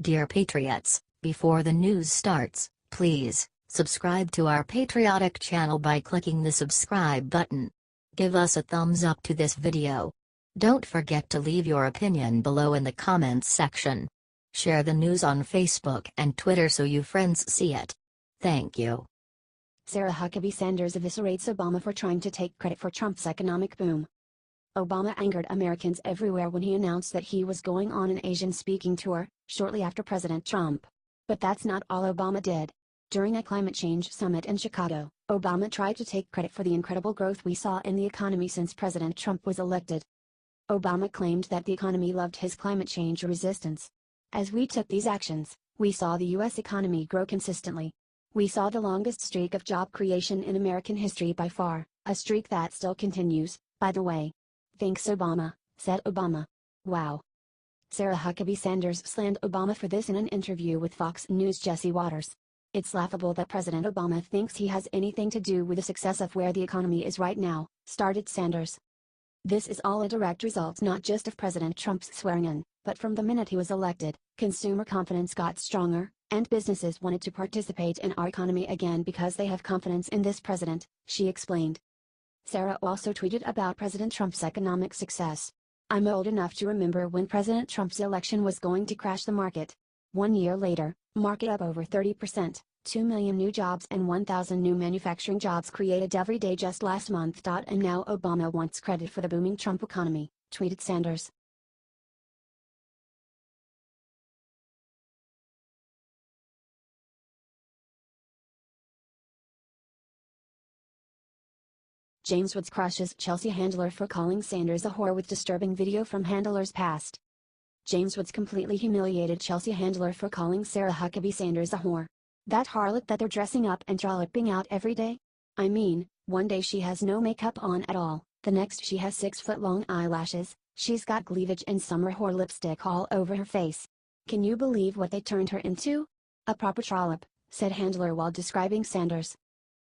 Dear Patriots, before the news starts, please subscribe to our patriotic channel by clicking the subscribe button. Give us a thumbs up to this video. Don't forget to leave your opinion below in the comments section. Share the news on Facebook and Twitter so you friends see it. Thank you. Sarah Huckabee Sanders eviscerates Obama for trying to take credit for Trump's economic boom. Obama angered Americans everywhere when he announced that he was going on an Asian-speaking tour, shortly after President Trump. But that's not all Obama did. During a climate change summit in Chicago, Obama tried to take credit for the incredible growth we saw in the economy since President Trump was elected. Obama claimed that the economy loved his climate change resistance. As we took these actions, we saw the U.S. economy grow consistently. We saw the longest streak of job creation in American history by far, a streak that still continues, by the way. Thanks Obama, said Obama. Wow. Sarah Huckabee Sanders slammed Obama for this in an interview with Fox News' Jesse Waters. It's laughable that President Obama thinks he has anything to do with the success of where the economy is right now, started Sanders. This is all a direct result not just of President Trump's swearing-in, but from the minute he was elected, consumer confidence got stronger, and businesses wanted to participate in our economy again because they have confidence in this president, she explained. Sarah also tweeted about President Trump's economic success. I'm old enough to remember when President Trump's election was going to crash the market. 1 year later, market up over 30%, 2 million new jobs and 1,000 new manufacturing jobs created every day just last month. And now Obama wants credit for the booming Trump economy, tweeted Sanders. James Woods crushes Chelsea handler for calling Sanders a whore with disturbing video from handler's past. James Woods completely humiliated Chelsea handler for calling Sarah Huckabee Sanders a whore. That harlot that they're dressing up and trolloping out every day? I mean, one day she has no makeup on at all, the next she has 6-foot-long eyelashes, she's got cleavage and summer whore lipstick all over her face. Can you believe what they turned her into? A proper trollop, said handler while describing Sanders.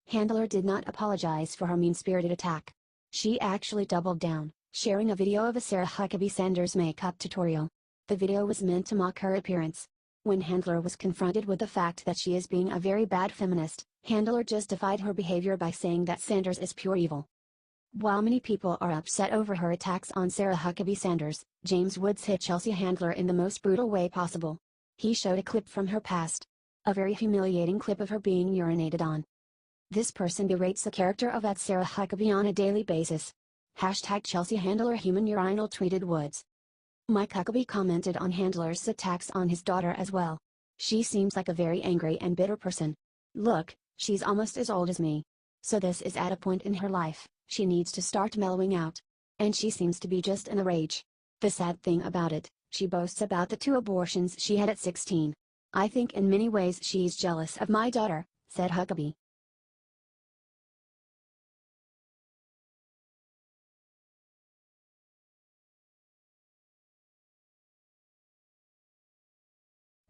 Handler did not apologize for her mean-spirited attack. She actually doubled down, sharing a video of a Sarah Huckabee Sanders makeup tutorial. The video was meant to mock her appearance. When Handler was confronted with the fact that she is being a very bad feminist, Handler justified her behavior by saying that Sanders is pure evil. While many people are upset over her attacks on Sarah Huckabee Sanders, James Woods hit Chelsea Handler in the most brutal way possible. He showed a clip from her past. A very humiliating clip of her being urinated on. This person berates the character of that Sarah Huckabee on a daily basis. Hashtag Chelsea Handler human urinal, tweeted Woods. Mike Huckabee commented on Handler's attacks on his daughter as well. She seems like a very angry and bitter person. Look, she's almost as old as me. So this is at a point in her life, she needs to start mellowing out. And she seems to be just in a rage. The sad thing about it, she boasts about the 2 abortions she had at 16. I think in many ways she's jealous of my daughter, said Huckabee.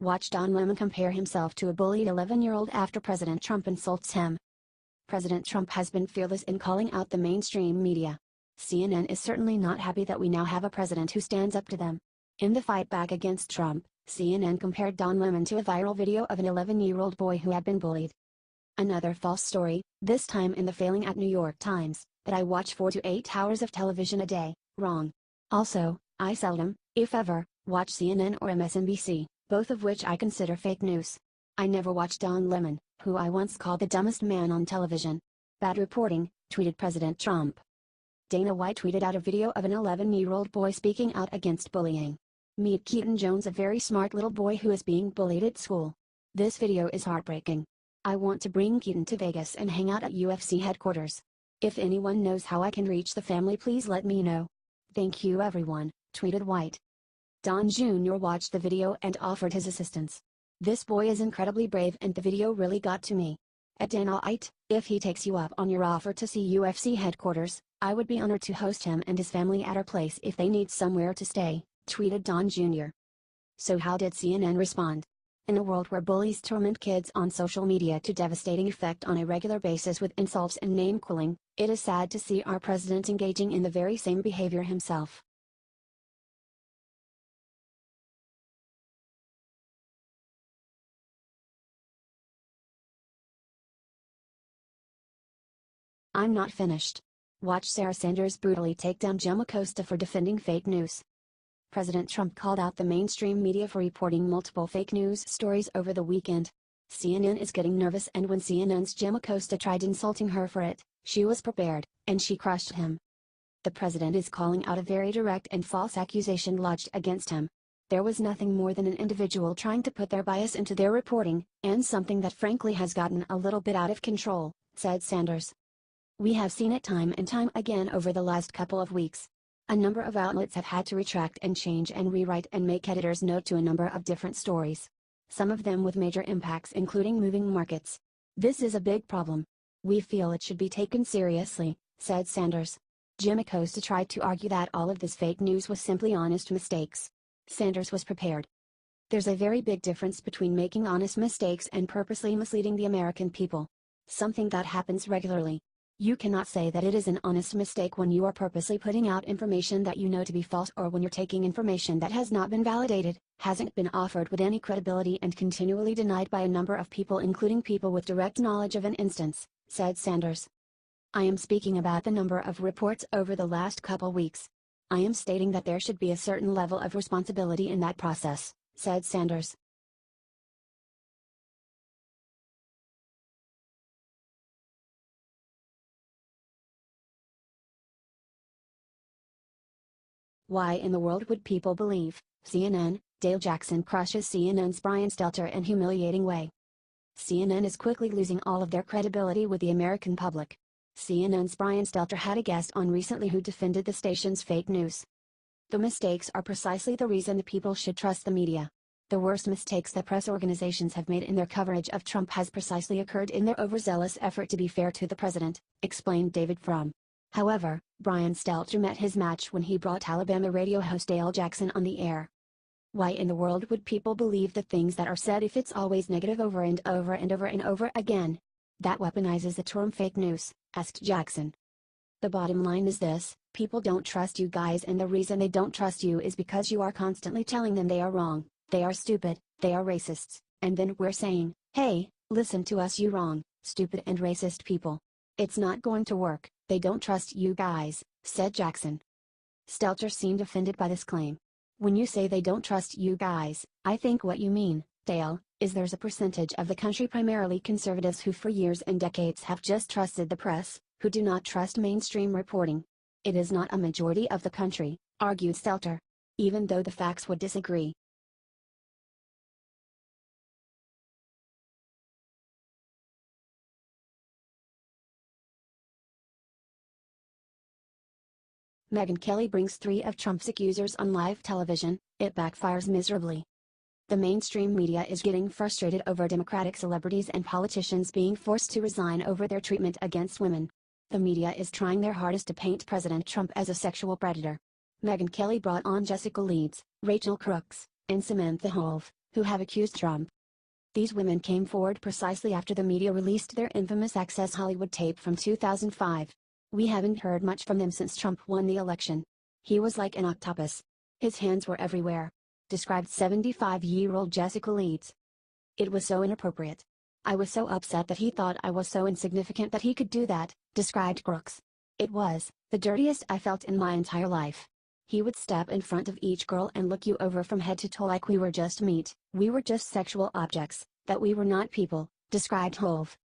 Watch Don Lemon compare himself to a bullied 11-year-old after President Trump insults him. President Trump has been fearless in calling out the mainstream media. CNN is certainly not happy that we now have a president who stands up to them. In the fight back against Trump, CNN compared Don Lemon to a viral video of an 11-year-old boy who had been bullied. Another false story, this time in the failing at New York Times, that I watch 4 to 8 hours of television a day, wrong. Also, I seldom, if ever, watch CNN or MSNBC. Both of which I consider fake news. I never watched Don Lemon, who I once called the dumbest man on television. Bad reporting, tweeted President Trump. Dana White tweeted out a video of an 11-year-old boy speaking out against bullying. Meet Keaton Jones, a very smart little boy who is being bullied at school. This video is heartbreaking. I want to bring Keaton to Vegas and hang out at UFC headquarters. If anyone knows how I can reach the family, please let me know. Thank you everyone, tweeted White. Don Jr. watched the video and offered his assistance. This boy is incredibly brave and the video really got to me. At Dana White, if he takes you up on your offer to see UFC headquarters, I would be honored to host him and his family at our place if they need somewhere to stay, tweeted Don Jr. So how did CNN respond? In a world where bullies torment kids on social media to devastating effect on a regular basis with insults and name-calling, it is sad to see our president engaging in the very same behavior himself. I'm not finished. Watch Sarah Sanders brutally take down Jim Acosta for defending fake news. President Trump called out the mainstream media for reporting multiple fake news stories over the weekend. CNN is getting nervous, and when CNN's Jim Acosta tried insulting her for it, she was prepared, and she crushed him. The president is calling out a very direct and false accusation lodged against him. There was nothing more than an individual trying to put their bias into their reporting, and something that frankly has gotten a little bit out of control, said Sanders. We have seen it time and time again over the last couple of weeks. A number of outlets have had to retract and change and rewrite and make editor's note to a number of different stories. Some of them with major impacts, including moving markets. This is a big problem. We feel it should be taken seriously, said Sanders. Jim Acosta tried to argue that all of this fake news was simply honest mistakes. Sanders was prepared. There's a very big difference between making honest mistakes and purposely misleading the American people. Something that happens regularly. You cannot say that it is an honest mistake when you are purposely putting out information that you know to be false, or when you're taking information that has not been validated, hasn't been offered with any credibility, and continually denied by a number of people, including people with direct knowledge of an instance, said Sanders. I am speaking about the number of reports over the last couple weeks. I am stating that there should be a certain level of responsibility in that process, said Sanders. Why in the world would people believe CNN? Dale Jackson crushes CNN's Brian Stelter in humiliating way. CNN is quickly losing all of their credibility with the American public. CNN's Brian Stelter had a guest on recently who defended the station's fake news. The mistakes are precisely the reason the people should trust the media. The worst mistakes that press organizations have made in their coverage of Trump has precisely occurred in their overzealous effort to be fair to the president, explained David Frum. However, Brian Stelter met his match when he brought Alabama radio host Dale Jackson on the air. Why in the world would people believe the things that are said if it's always negative over and over and over and over again? That weaponizes the term fake news, asked Jackson. The bottom line is this: people don't trust you guys, and the reason they don't trust you is because you are constantly telling them they are wrong, they are stupid, they are racists, and then we're saying, hey, listen to us, you wrong, stupid and racist people. It's not going to work. They don't trust you guys, said Jackson. Stelter seemed offended by this claim. When you say they don't trust you guys, I think what you mean, Dale, is there's a percentage of the country, primarily conservatives, who for years and decades have just trusted the press, who do not trust mainstream reporting. It is not a majority of the country, argued Stelter. Even though the facts would disagree. Megyn Kelly brings 3 of Trump's accusers on live television, it backfires miserably. The mainstream media is getting frustrated over Democratic celebrities and politicians being forced to resign over their treatment against women. The media is trying their hardest to paint President Trump as a sexual predator. Megyn Kelly brought on Jessica Leeds, Rachel Crooks, and Samantha Hove, who have accused Trump. These women came forward precisely after the media released their infamous Access Hollywood tape from 2005. We haven't heard much from them since Trump won the election. He was like an octopus. His hands were everywhere, described 75-year-old Jessica Leeds. It was so inappropriate. I was so upset that he thought I was so insignificant that he could do that, described Crooks. It was the dirtiest I felt in my entire life. He would step in front of each girl and look you over from head to toe like we were just meat, we were just sexual objects, that we were not people, described Hove.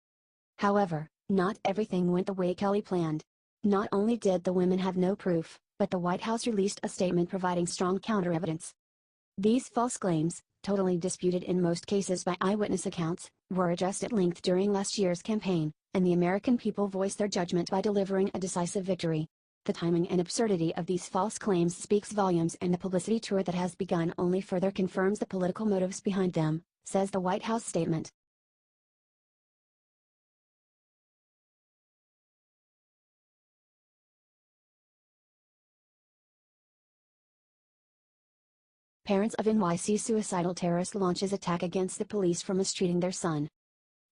However, not everything went the way Kelly planned. Not only did the women have no proof, but the White House released a statement providing strong counter-evidence. These false claims, totally disputed in most cases by eyewitness accounts, were addressed at length during last year's campaign, and the American people voiced their judgment by delivering a decisive victory. The timing and absurdity of these false claims speaks volumes, and the publicity tour that has begun only further confirms the political motives behind them, says the White House statement. Parents of NYC suicidal terrorist launches attack against the police for mistreating their son.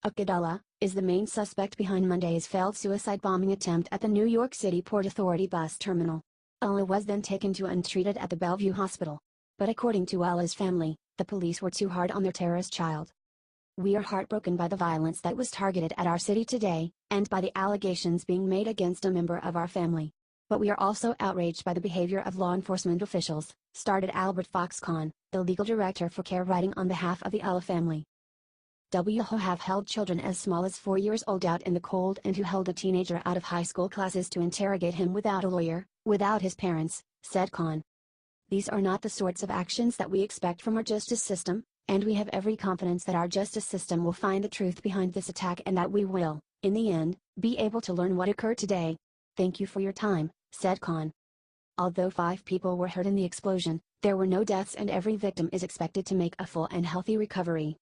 Abdullah is the main suspect behind Monday's failed suicide bombing attempt at the New York City Port Authority bus terminal. Allah was then taken to and treated at the Bellevue Hospital. But according to Allah's family, the police were too hard on their terrorist child. We are heartbroken by the violence that was targeted at our city today, and by the allegations being made against a member of our family. But we are also outraged by the behavior of law enforcement officials, started Albert Foxconn, the legal director for Care writing on behalf of the Ella family. Who have held children as small as 4 years old out in the cold and who held a teenager out of high school classes to interrogate him without a lawyer, without his parents, said Khan. These are not the sorts of actions that we expect from our justice system, and we have every confidence that our justice system will find the truth behind this attack and that we will, in the end, be able to learn what occurred today. Thank you for your time, said Khan. Although 5 people were hurt in the explosion, there were no deaths and every victim is expected to make a full and healthy recovery.